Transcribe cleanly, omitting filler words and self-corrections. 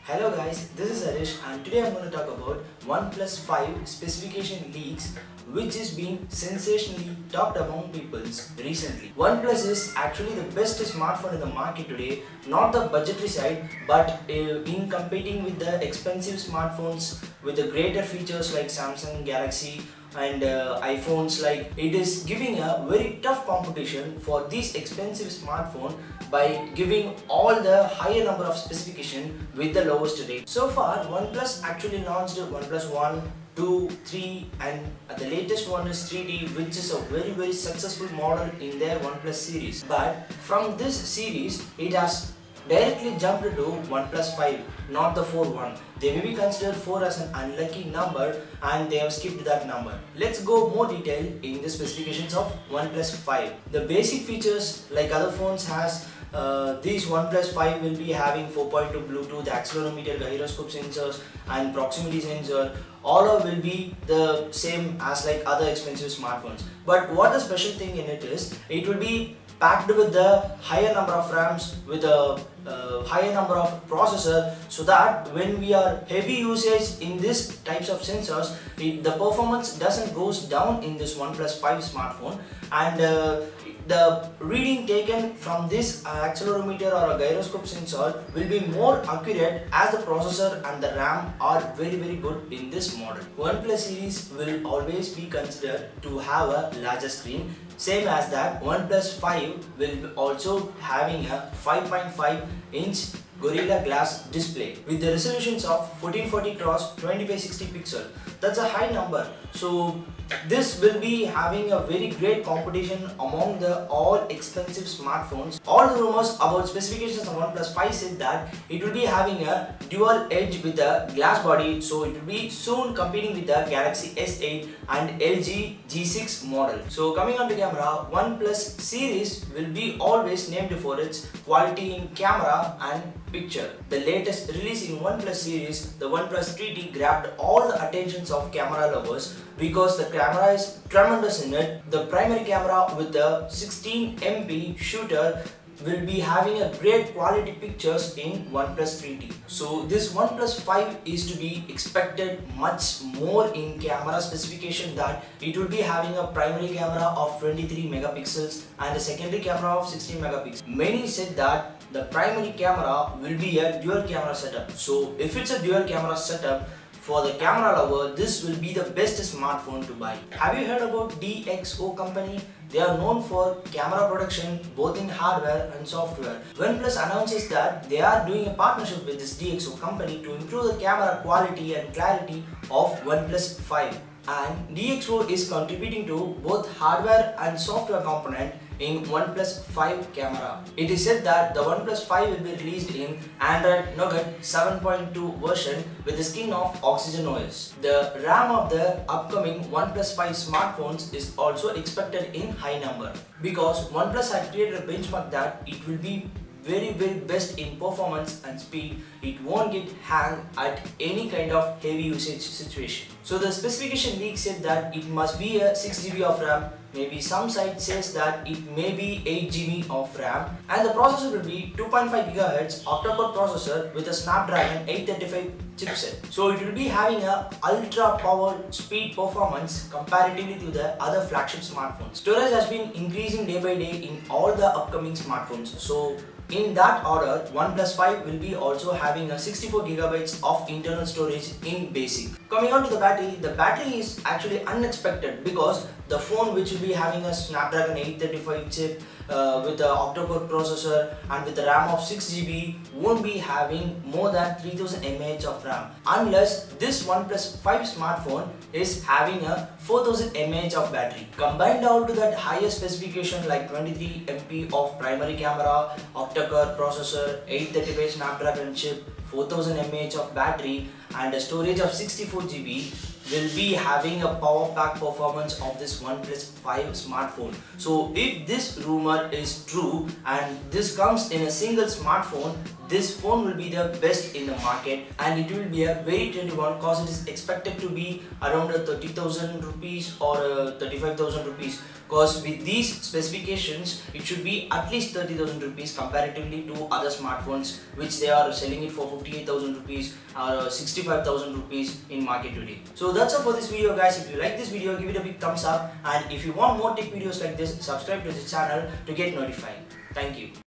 Hello guys, this is Harish and today I'm going to talk about OnePlus 5 specification leaks which is being sensationally talked among people recently. OnePlus is actually the best smartphone in the market today, not the budgetary side but in competing with the expensive smartphones with the greater features like Samsung Galaxy and iPhones. Like, it is giving a very tough competition for this expensive smartphone by giving all the higher number of specification with the lowest rate. So far OnePlus actually launched OnePlus 1, 2, 3 and the latest one is 3D, which is a very successful model in their OnePlus series. But from this series it has directly jumped to OnePlus 5, not the 4.1. They may be considered 4 as an unlucky number and they have skipped that number. Let's go more detail in the specifications of OnePlus 5. The basic features like other phones has these OnePlus 5 will be having 4.2 Bluetooth, accelerometer, gyroscope sensors and proximity sensor. All of will be the same as like other expensive smartphones. But what the special thing in it is, it will be packed with the higher number of RAMs with a higher number of processor, so that when we are heavy usage in this types of sensors, the performance doesn't goes down in this OnePlus 5 smartphone, and the reading taken from this accelerometer or a gyroscope sensor will be more accurate as the processor and the RAM are very good in this model. OnePlus series will always be considered to have a larger screen, same as that OnePlus 5 will also having a 5.5-inch Gorilla Glass display with the resolutions of 1440 x 2560 pixel. That's a high number. So this will be having a very great competition among the all expensive smartphones. All the rumors about specifications of OnePlus 5 said that it will be having a dual edge with a glass body, so it will be soon competing with the Galaxy S8 and LG G6 model. So coming on to camera, OnePlus series will be always named for its quality in camera and picture. The latest release in OnePlus series, the OnePlus 3T, grabbed all the attentions of camera lovers because the camera is tremendous in it. The primary camera with the 16 MP shooter will be having a great quality pictures in OnePlus 3T. So this OnePlus 5 is to be expected much more in camera specification, that it will be having a primary camera of 23 megapixels and a secondary camera of 16 megapixels. Many said that the primary camera will be a dual camera setup. So if it's a dual camera setup, for the camera lover, this will be the best smartphone to buy. Have you heard about DxO company? They are known for camera production both in hardware and software. OnePlus announces that they are doing a partnership with this DxO company to improve the camera quality and clarity of OnePlus 5. And DxO is contributing to both hardware and software component in OnePlus 5 camera. It is said that the OnePlus 5 will be released in Android Nougat 7.2 version with the skin of Oxygen OS. The RAM of the upcoming OnePlus 5 smartphones is also expected in high number, because OnePlus had created a benchmark that it will be very best in performance and speed. It won't get hang at any kind of heavy usage situation. So the specification leak said that it must be a 6GB of RAM. Maybe some site says that it may be 8GB of RAM, and the processor will be 2.5 GHz octa-core processor with a Snapdragon 835 chipset. So it will be having a ultra power speed performance comparatively to the other flagship smartphones. Storage has been increasing day by day in all the upcoming smartphones. So in that order, OnePlus 5 will be also having a 64 GB of internal storage in basic. Coming on to the battery is actually unexpected, because the phone which will be having a Snapdragon 835 chip with the octa-core processor and with the RAM of 6GB won't be having more than 3000 mAh of RAM, unless this OnePlus 5 smartphone is having a 4000 mAh of battery. Combined all to that higher specification like 23 MP of primary camera, octa-core processor, 835 Snapdragon chip, 4000 mAh of battery and a storage of 64GB will be having a power pack performance of this OnePlus 5 smartphone. So if this rumor is true and this comes in a single smartphone, this phone will be the best in the market, and it will be a very trendy one because it is expected to be around 30,000 rupees or 35,000 rupees. Because with these specifications, it should be at least 30,000 rupees comparatively to other smartphones which they are selling it for 58,000 rupees or 65,000 rupees in market today. So that's all for this video, guys. If you like this video, give it a big thumbs up, and if you want more tech videos like this, subscribe to the channel to get notified. Thank you.